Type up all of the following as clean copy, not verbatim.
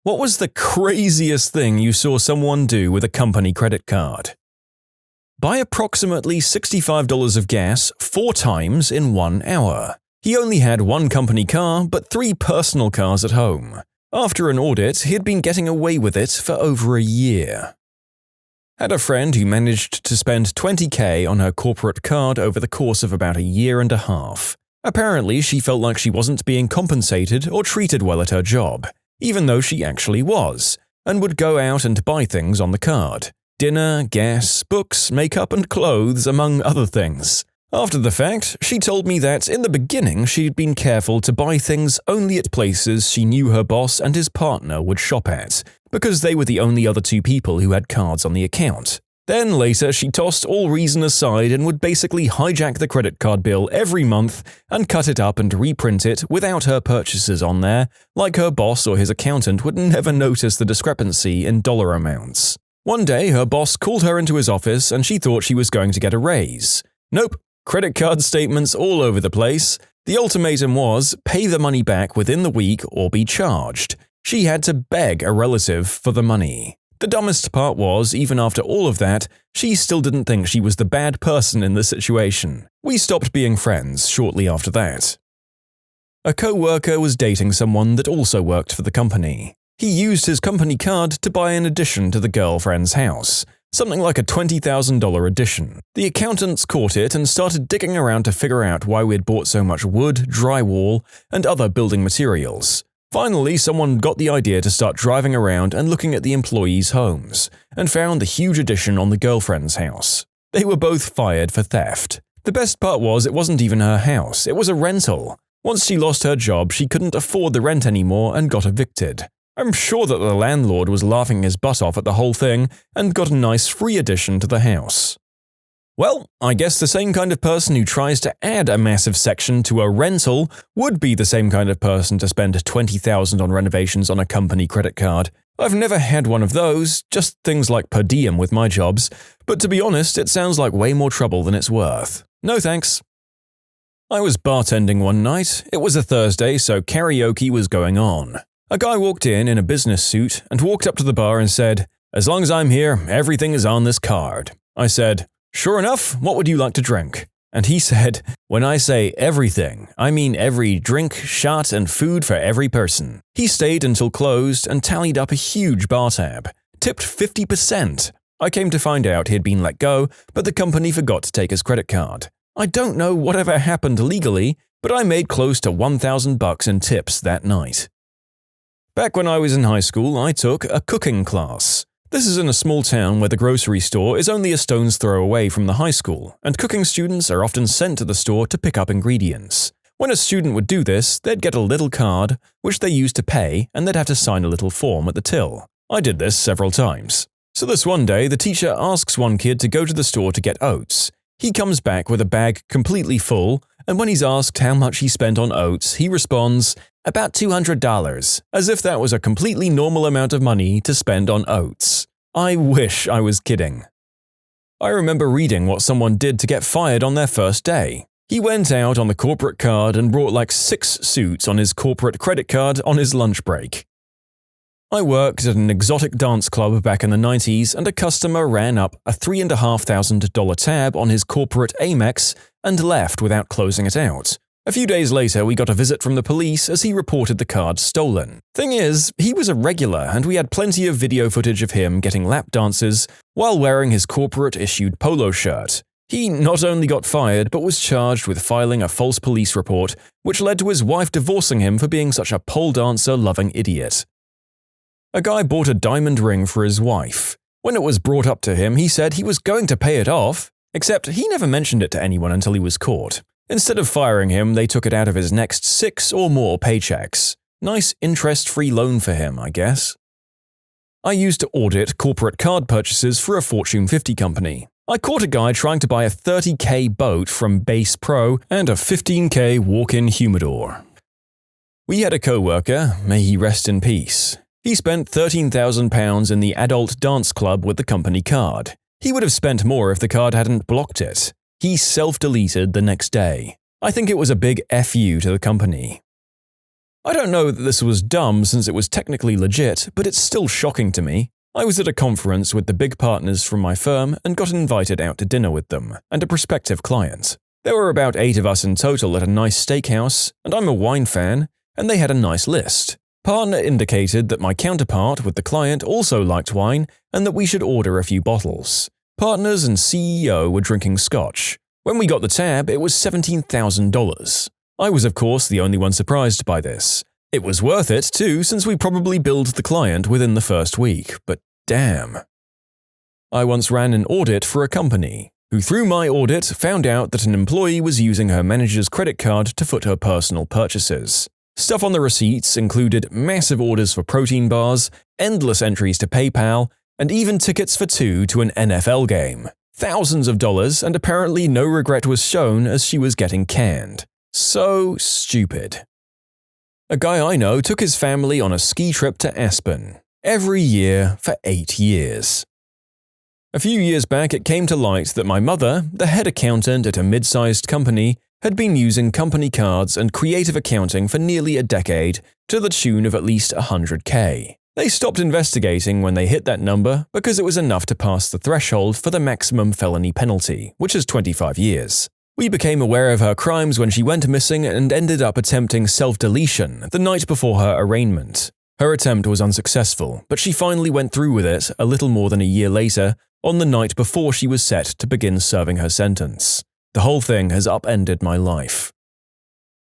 What was the craziest thing you saw someone do with a company credit card? Buy approximately $65 of gas 4 times in 1 hour. He only had 1 company car but 3 personal cars at home. After an audit, he had been getting away with it for over a year. Had a friend who managed to spend $20,000 on her corporate card over the course of about a year and a half. Apparently, she felt like she wasn't being compensated or treated well at her job, even though she actually was, and would go out and buy things on the card. Dinner, gas, books, makeup, and clothes, among other things. After the fact, she told me that in the beginning she'd been careful to buy things only at places she knew her boss and his partner would shop at, because they were the only other 2 people who had cards on the account. Then later she tossed all reason aside and would basically hijack the credit card bill every month and cut it up and reprint it without her purchases on there, like her boss or his accountant would never notice the discrepancy in dollar amounts. One day her boss called her into his office and she thought she was going to get a raise. Nope, credit card statements all over the place. The ultimatum was pay the money back within the week or be charged. She had to beg a relative for the money. The dumbest part was, even after all of that, she still didn't think she was the bad person in the situation. We stopped being friends shortly after that. A co-worker was dating someone that also worked for the company. He used his company card to buy an addition to the girlfriend's house, something like a $20,000 addition. The accountants caught it and started digging around to figure out why we had bought so much wood, drywall, and other building materials. Finally, someone got the idea to start driving around and looking at the employees' homes, and found the huge addition on the girlfriend's house. They were both fired for theft. The best part was it wasn't even her house, it was a rental. Once she lost her job, she couldn't afford the rent anymore and got evicted. I'm sure that the landlord was laughing his butt off at the whole thing and got a nice free addition to the house. Well, I guess the same kind of person who tries to add a massive section to a rental would be the same kind of person to spend $20,000 on renovations on a company credit card. I've never had one of those, just things like per diem with my jobs, but to be honest, it sounds like way more trouble than it's worth. No thanks. I was bartending one night. It was a Thursday, so karaoke was going on. A guy walked in a business suit and walked up to the bar and said, "As long as I'm here, everything is on this card." I said, "Sure enough, what would you like to drink?" And he said, "When I say everything, I mean every drink, shot, and food for every person." He stayed until closed and tallied up a huge bar tab, tipped 50%. I came to find out he had been let go, but the company forgot to take his credit card. I don't know whatever happened legally, but I made close to $1,000 in tips that night. Back when I was in high school, I took a cooking class. This is in a small town where the grocery store is only a stone's throw away from the high school, and cooking students are often sent to the store to pick up ingredients. When a student would do this, they'd get a little card, which they used to pay, and they'd have to sign a little form at the till. I did this several times. So this one day, the teacher asks one kid to go to the store to get oats. He comes back with a bag completely full, and when he's asked how much he spent on oats, he responds, "About $200, as if that was a completely normal amount of money to spend on oats. I wish I was kidding. I remember reading what someone did to get fired on their first day. He went out on the corporate card and brought like 6 suits on his corporate credit card on his lunch break. I worked at an exotic dance club back in the 90s, and a customer ran up a $3,500 tab on his corporate Amex and left without closing it out. A few days later, we got a visit from the police as he reported the card stolen. Thing is, he was a regular and we had plenty of video footage of him getting lap dances while wearing his corporate-issued polo shirt. He not only got fired but was charged with filing a false police report, which led to his wife divorcing him for being such a pole dancer-loving idiot. A guy bought a diamond ring for his wife. When it was brought up to him, he said he was going to pay it off, except he never mentioned it to anyone until he was caught. Instead of firing him, they took it out of his next 6 or more paychecks. Nice interest-free loan for him, I guess. I used to audit corporate card purchases for a Fortune 50 company. I caught a guy trying to buy a $30,000 boat from Base Pro and a $15,000 walk-in humidor. We had a co-worker, may he rest in peace. He spent £13,000 in the adult dance club with the company card. He would have spent more if the card hadn't blocked it. He self-deleted the next day. I think it was a big FU to the company. I don't know that this was dumb since it was technically legit, but it's still shocking to me. I was at a conference with the big partners from my firm and got invited out to dinner with them and a prospective client. There were about 8 of us in total at a nice steakhouse, and I'm a wine fan, and they had a nice list. Partner indicated that my counterpart with the client also liked wine and that we should order a few bottles. Partners and CEO were drinking scotch. When we got the tab, it was $17,000. I was of course the only one surprised by this. It was worth it too, since we probably billed the client within the first week, but damn. I once ran an audit for a company, who through my audit found out that an employee was using her manager's credit card to foot her personal purchases. Stuff on the receipts included massive orders for protein bars, endless entries to PayPal, and even tickets for 2 to an NFL game. Thousands of dollars, and apparently no regret was shown as she was getting canned. So stupid. A guy I know took his family on a ski trip to Aspen, every year for 8 years. A few years back it came to light that my mother, the head accountant at a mid-sized company, had been using company cards and creative accounting for nearly a decade to the tune of at least $100K. They stopped investigating when they hit that number because it was enough to pass the threshold for the maximum felony penalty, which is 25 years. We became aware of her crimes when she went missing and ended up attempting self-deletion the night before her arraignment. Her attempt was unsuccessful, but she finally went through with it a little more than a year later, on the night before she was set to begin serving her sentence. The whole thing has upended my life.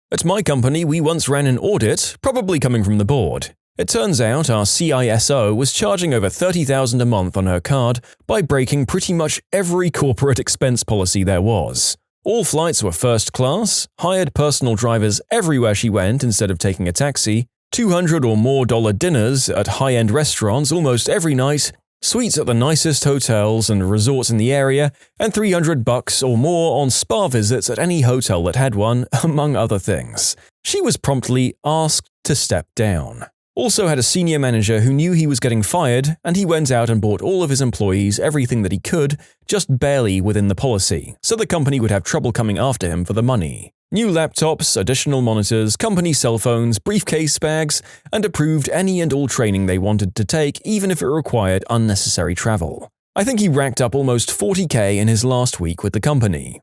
At my company, we once ran an audit, probably coming from the board. It turns out our CISO was charging over $30,000 a month on her card by breaking pretty much every corporate expense policy there was. All flights were first class, hired personal drivers everywhere she went instead of taking a taxi, $200 or more dinners at high-end restaurants almost every night, suites at the nicest hotels and resorts in the area, and $300 or more on spa visits at any hotel that had one, among other things. She was promptly asked to step down. Also had a senior manager who knew he was getting fired, and he went out and bought all of his employees everything that he could, just barely within the policy, so the company would have trouble coming after him for the money. New laptops, additional monitors, company cell phones, briefcase bags, and approved any and all training they wanted to take, even if it required unnecessary travel. I think he racked up almost $40K in his last week with the company.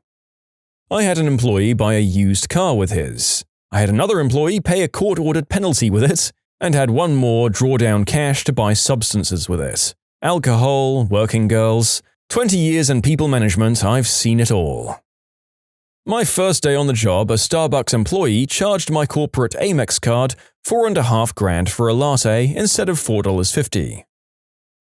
I had an employee buy a used car with his. I had another employee pay a court-ordered penalty with it, and had one more draw down cash to buy substances with it. Alcohol, working girls. 20 years in people management, I've seen it all. My first day on the job, a Starbucks employee charged my corporate Amex card $4.5 for a latte instead of $4.50.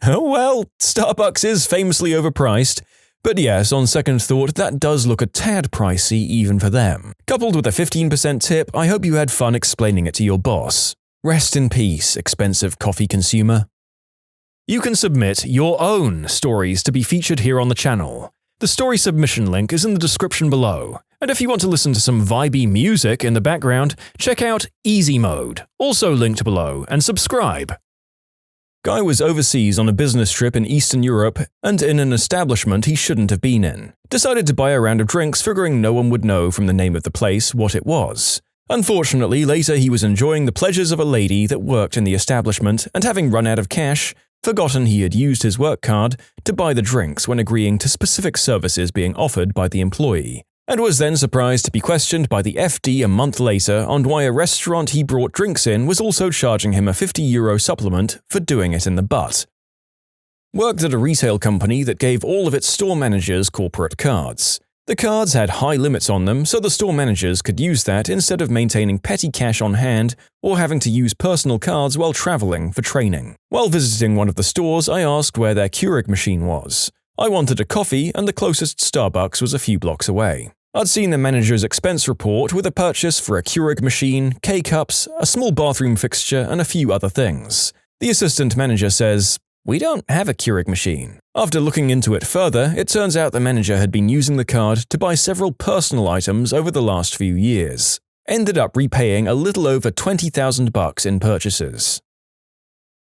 Oh well, Starbucks is famously overpriced, but yes, on second thought, that does look a tad pricey even for them. Coupled with a 15% tip, I hope you had fun explaining it to your boss. Rest in peace, expensive coffee consumer. You can submit your own stories to be featured here on the channel. The story submission link is in the description below, and if you want to listen to some vibey music in the background, check out easymode, also linked below, and subscribe. Guy was overseas on a business trip in Eastern Europe and in an establishment he shouldn't have been in. Decided to buy a round of drinks, figuring no one would know from the name of the place what it was. Unfortunately, later he was enjoying the pleasures of a lady that worked in the establishment and having run out of cash, forgotten he had used his work card to buy the drinks when agreeing to specific services being offered by the employee, and was then surprised to be questioned by the FD a month later on why a restaurant he brought drinks in was also charging him a €50 supplement for doing it in the butt. Worked at a retail company that gave all of its store managers corporate cards. The cards had high limits on them, so the store managers could use that instead of maintaining petty cash on hand or having to use personal cards while traveling for training. While visiting one of the stores, I asked where their Keurig machine was. I wanted a coffee, and the closest Starbucks was a few blocks away. I'd seen the manager's expense report with a purchase for a Keurig machine, K-cups, a small bathroom fixture, and a few other things. The assistant manager says, "We don't have a Keurig machine." After looking into it further, it turns out the manager had been using the card to buy several personal items over the last few years. Ended up repaying a little over $20,000 in purchases.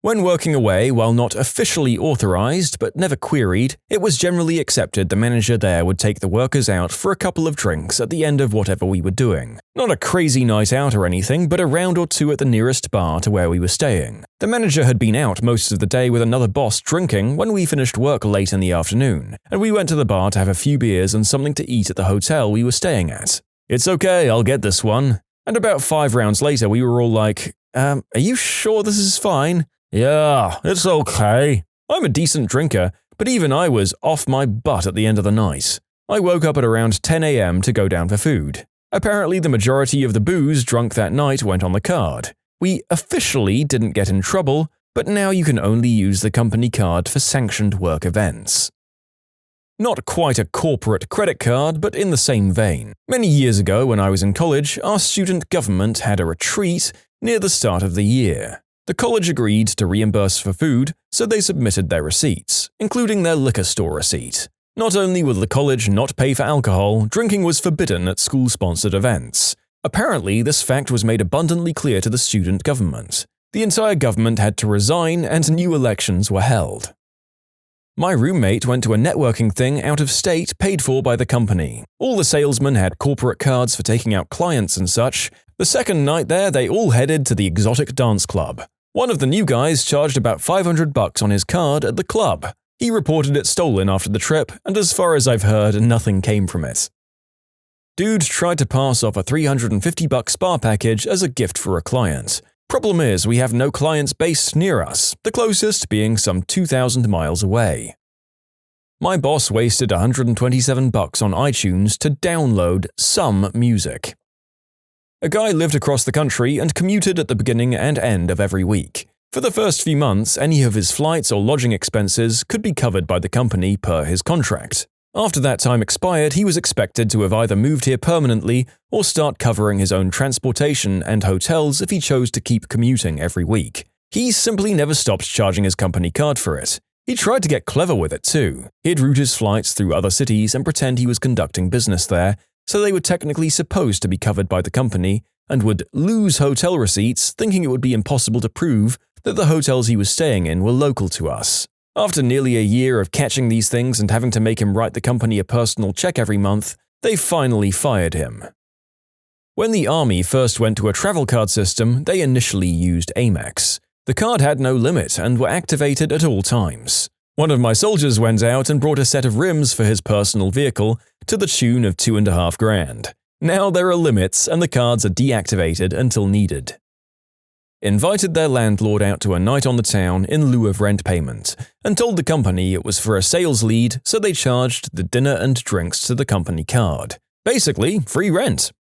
When working away, while not officially authorized but never queried, it was generally accepted the manager there would take the workers out for a couple of drinks at the end of whatever we were doing. Not a crazy night out or anything, but a round or two at the nearest bar to where we were staying. The manager had been out most of the day with another boss drinking when we finished work late in the afternoon, and we went to the bar to have a few beers and something to eat at the hotel we were staying at. "It's okay, I'll get this one." And about 5 rounds later, we were all like, are you sure this is fine?" "Yeah, it's okay." I'm a decent drinker, but even I was off my butt at the end of the night. I woke up at around 10 a.m. to go down for food. Apparently, the majority of the booze drunk that night went on the card. We officially didn't get in trouble, but now you can only use the company card for sanctioned work events. Not quite a corporate credit card, but in the same vein. Many years ago, when I was in college, our student government had a retreat near the start of the year. The college agreed to reimburse for food, so they submitted their receipts, including their liquor store receipt. Not only will the college not pay for alcohol, drinking was forbidden at school-sponsored events. Apparently, this fact was made abundantly clear to the student government. The entire government had to resign and new elections were held. My roommate went to a networking thing out of state paid for by the company. All the salesmen had corporate cards for taking out clients and such. The second night there, they all headed to the exotic dance club. One of the new guys charged about $500 on his card at the club. He reported it stolen after the trip, and as far as I've heard, nothing came from it. Dude tried to pass off a $350 spa package as a gift for a client. Problem is, we have no clients based near us, the closest being some 2,000 miles away. My boss wasted $127 on iTunes to download some music. A guy lived across the country and commuted at the beginning and end of every week. For the first few months, any of his flights or lodging expenses could be covered by the company per his contract. After that time expired, he was expected to have either moved here permanently or start covering his own transportation and hotels if he chose to keep commuting every week. He simply never stopped charging his company card for it. He tried to get clever with it too. He'd route his flights through other cities and pretend he was conducting business there, so they were technically supposed to be covered by the company, and would lose hotel receipts thinking it would be impossible to prove that the hotels he was staying in were local to us. After nearly a year of catching these things and having to make him write the company a personal check every month, they finally fired him. When the army first went to a travel card system, they initially used Amex. The card had no limit and were activated at all times. One of my soldiers went out and brought a set of rims for his personal vehicle to the tune of $2.5 grand. Now there are limits and the cards are deactivated until needed. Invited their landlord out to a night on the town in lieu of rent payment, and told the company it was for a sales lead, so they charged the dinner and drinks to the company card. Basically, free rent.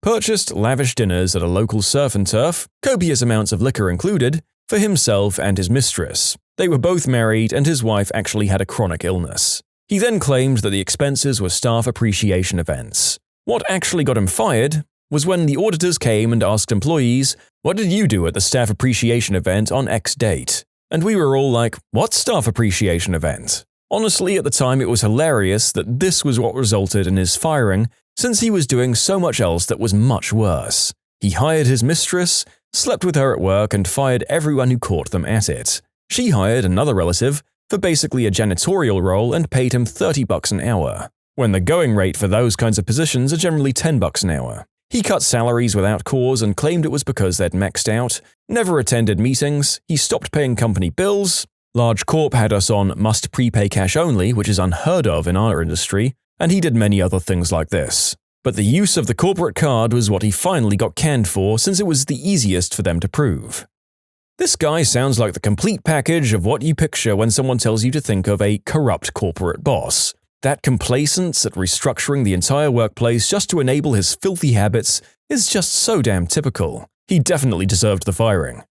Purchased lavish dinners at a local surf and turf, copious amounts of liquor included, for himself and his mistress. They were both married and his wife actually had a chronic illness. He then claimed that the expenses were staff appreciation events. What actually got him fired was when the auditors came and asked employees, "What did you do at the staff appreciation event on X date?" And we were all like, "What staff appreciation event?" Honestly, at the time it was hilarious that this was what resulted in his firing, since he was doing so much else that was much worse. He hired his mistress, slept with her at work, and fired everyone who caught them at it. She hired another relative for basically a janitorial role and paid him $30 an hour, when the going rate for those kinds of positions are generally $10 an hour. He cut salaries without cause and claimed it was because they'd maxed out, never attended meetings, he stopped paying company bills, Large Corp had us on must prepay cash only, which is unheard of in our industry, and he did many other things like this. But the use of the corporate card was what he finally got canned for, since it was the easiest for them to prove. This guy sounds like the complete package of what you picture when someone tells you to think of a corrupt corporate boss. That complacence at restructuring the entire workplace just to enable his filthy habits is just so damn typical. He definitely deserved the firing.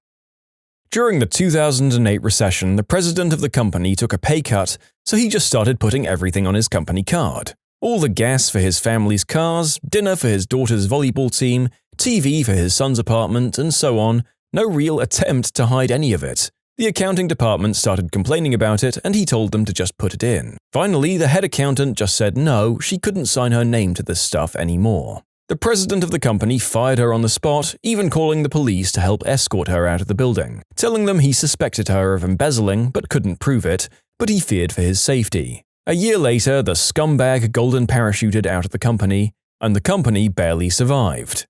During the 2008 recession, the president of the company took a pay cut, so he just started putting everything on his company card. All the gas for his family's cars, dinner for his daughter's volleyball team, TV for his son's apartment, and so on. No real attempt to hide any of it. The accounting department started complaining about it, and he told them to just put it in. Finally, the head accountant just said no, she couldn't sign her name to this stuff anymore. The president of the company fired her on the spot, even calling the police to help escort her out of the building, telling them he suspected her of embezzling but couldn't prove it, but he feared for his safety. A year later, the scumbag golden parachuted out of the company, and the company barely survived.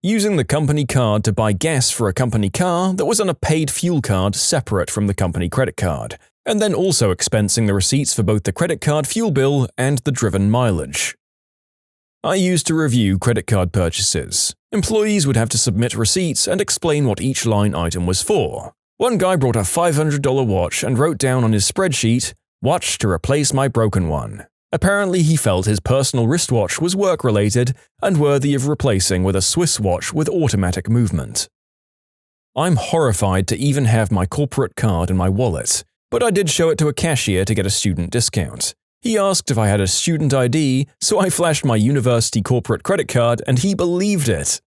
Using the company card to buy gas for a company car that was on a paid fuel card separate from the company credit card, and then also expensing the receipts for both the credit card fuel bill and the driven mileage. I used to review credit card purchases. Employees would have to submit receipts and explain what each line item was for. One guy brought a $500 watch and wrote down on his spreadsheet, "Watch to replace my broken one." Apparently he felt his personal wristwatch was work-related and worthy of replacing with a Swiss watch with automatic movement. I'm horrified to even have my corporate card in my wallet, but I did show it to a cashier to get a student discount. He asked if I had a student ID, so I flashed my university corporate credit card and he believed it.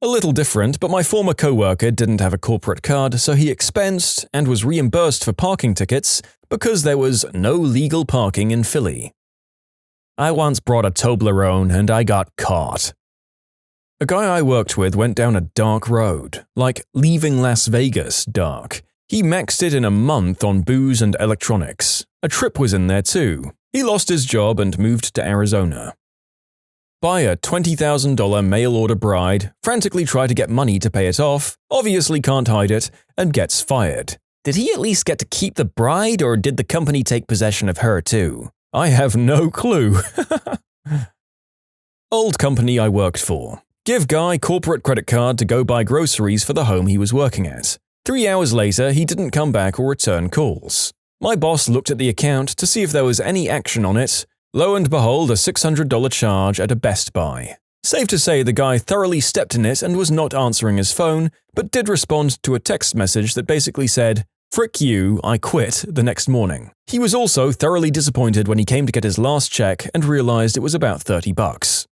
A little different, but my former coworker didn't have a corporate card, so he expensed and was reimbursed for parking tickets because there was no legal parking in Philly. I once brought a Toblerone and I got caught. A guy I worked with went down a dark road, like leaving Las Vegas dark. He maxed it in a month on booze and electronics. A trip was in there too. He lost his job and moved to Arizona. Buy a $20,000 mail-order bride, frantically try to get money to pay it off, obviously can't hide it, and gets fired. Did he at least get to keep the bride, or did the company take possession of her too? I have no clue. Old company I worked for. Give guy corporate credit card to go buy groceries for the home he was working at. 3 hours later, he didn't come back or return calls. My boss looked at the account to see if there was any action on it. Lo and behold, a $600 charge at a Best Buy. Safe to say the guy thoroughly stepped in it and was not answering his phone, but did respond to a text message that basically said, "Frick you, I quit," the next morning. He was also thoroughly disappointed when he came to get his last check and realized it was about $30.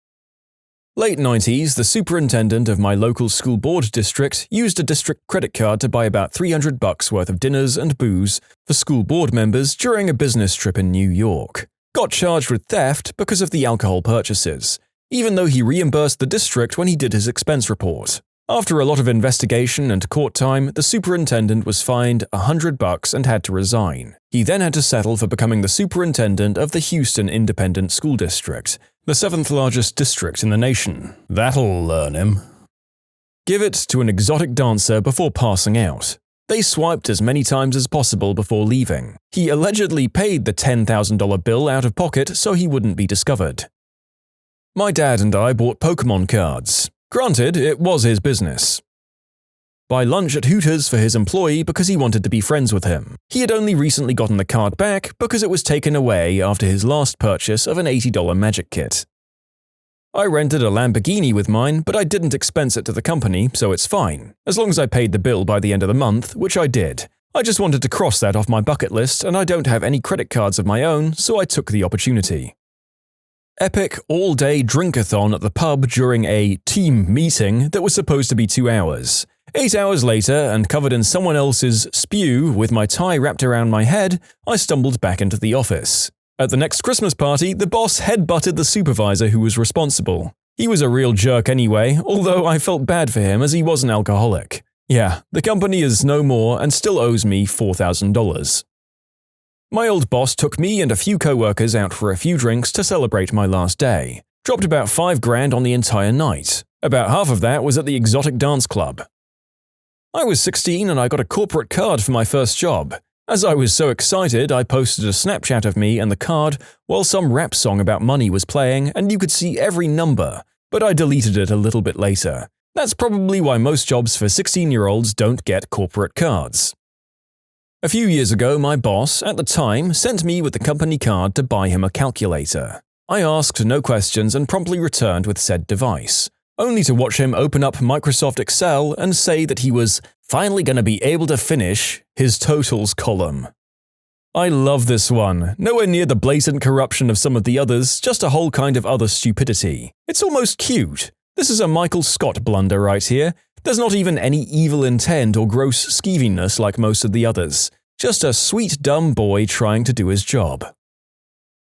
Late 90s, the superintendent of my local school board district used a district credit card to buy about $300 worth of dinners and booze for school board members during a business trip in New York. Got charged with theft because of the alcohol purchases, even though he reimbursed the district when he did his expense report. After a lot of investigation and court time, the superintendent was fined $100 and had to resign. He then had to settle for becoming the superintendent of the Houston Independent School District, the 7th largest district in the nation. That'll learn him. Give it to an exotic dancer before passing out. They swiped as many times as possible before leaving. He allegedly paid the $10,000 bill out of pocket so he wouldn't be discovered. My dad and I bought Pokemon cards. Granted, it was his business. Buy lunch at Hooters for his employee because he wanted to be friends with him. He had only recently gotten the card back because it was taken away after his last purchase of an $80 magic kit. I rented a Lamborghini with mine, but I didn't expense it to the company, so it's fine, as long as I paid the bill by the end of the month, which I did. I just wanted to cross that off my bucket list, and I don't have any credit cards of my own, so I took the opportunity. Epic all-day drink-a-thon at the pub during a team meeting that was supposed to be 2 hours. 8 hours later, and covered in someone else's spew with my tie wrapped around my head, I stumbled back into the office. At the next Christmas party, the boss head-butted the supervisor who was responsible. He was a real jerk anyway, although I felt bad for him as he was an alcoholic. Yeah, the company is no more and still owes me $4,000. My old boss took me and a few co-workers out for a few drinks to celebrate my last day. Dropped about $5,000 on the entire night. About half of that was at the exotic dance club. I was 16 and I got a corporate card for my first job. As I was so excited, I posted a Snapchat of me and the card while some rap song about money was playing and you could see every number, but I deleted it a little bit later. That's probably why most jobs for 16-year-olds don't get corporate cards. A few years ago, my boss, at the time, sent me with the company card to buy him a calculator. I asked no questions and promptly returned with said device, only to watch him open up Microsoft Excel and say that he was finally going to be able to finish his totals column. I love this one, nowhere near the blatant corruption of some of the others, just a whole kind of other stupidity. It's almost cute. This is a Michael Scott blunder right here. There's not even any evil intent or gross skeeviness like most of the others. Just a sweet dumb boy trying to do his job.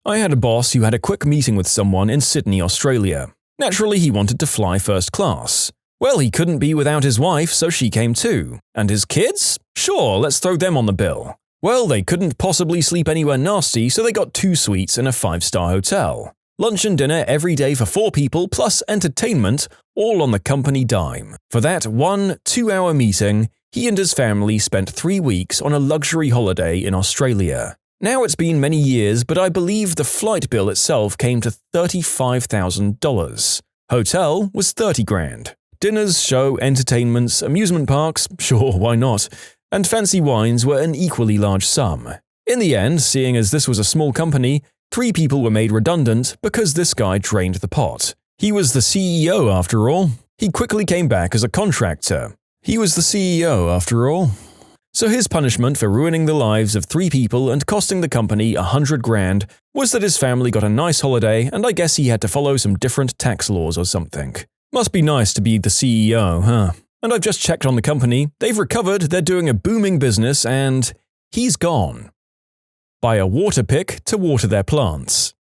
I had a boss who had a quick meeting with someone in Sydney, Australia. Naturally, he wanted to fly first class. Well, he couldn't be without his wife, so she came too. And his kids? Sure, let's throw them on the bill. Well, they couldn't possibly sleep anywhere nasty, so they got 2 suites in a 5-star hotel. Lunch and dinner every day for 4 people, plus entertainment, all on the company dime. For that 1 2-hour meeting, he and his family spent 3 weeks on a luxury holiday in Australia. Now it's been many years, but I believe the flight bill itself came to $35,000. Hotel was 30 grand. Dinners, show, entertainments, amusement parks, sure, why not? And fancy wines were an equally large sum. In the end, seeing as this was a small company, 3 people were made redundant because this guy drained the pot. He was the CEO after all. He quickly came back as a contractor. So his punishment for ruining the lives of 3 people and costing the company 100 grand was that his family got a nice holiday, and I guess he had to follow some different tax laws or something. Must be nice to be the CEO, huh? And I've just checked on the company, they've recovered, they're doing a booming business, and he's gone. Buy a water pick to water their plants.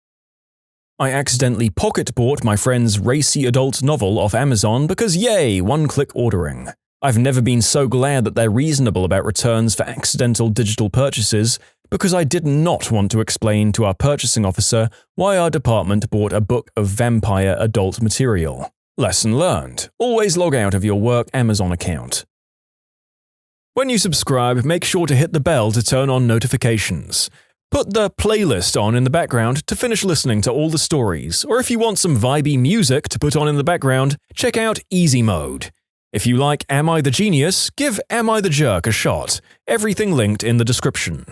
I accidentally pocket-bought my friend's racy adult novel off Amazon because yay, one-click ordering. I've never been so glad that they're reasonable about returns for accidental digital purchases because I did not want to explain to our purchasing officer why our department bought a book of vampire adult material. Lesson learned. Always log out of your work Amazon account. When you subscribe, make sure to hit the bell to turn on notifications. Put the playlist on in the background to finish listening to all the stories, or if you want some vibey music to put on in the background, check out easymode. If you like Am I the Genius, give Am I the Jerk a shot. Everything linked in the description.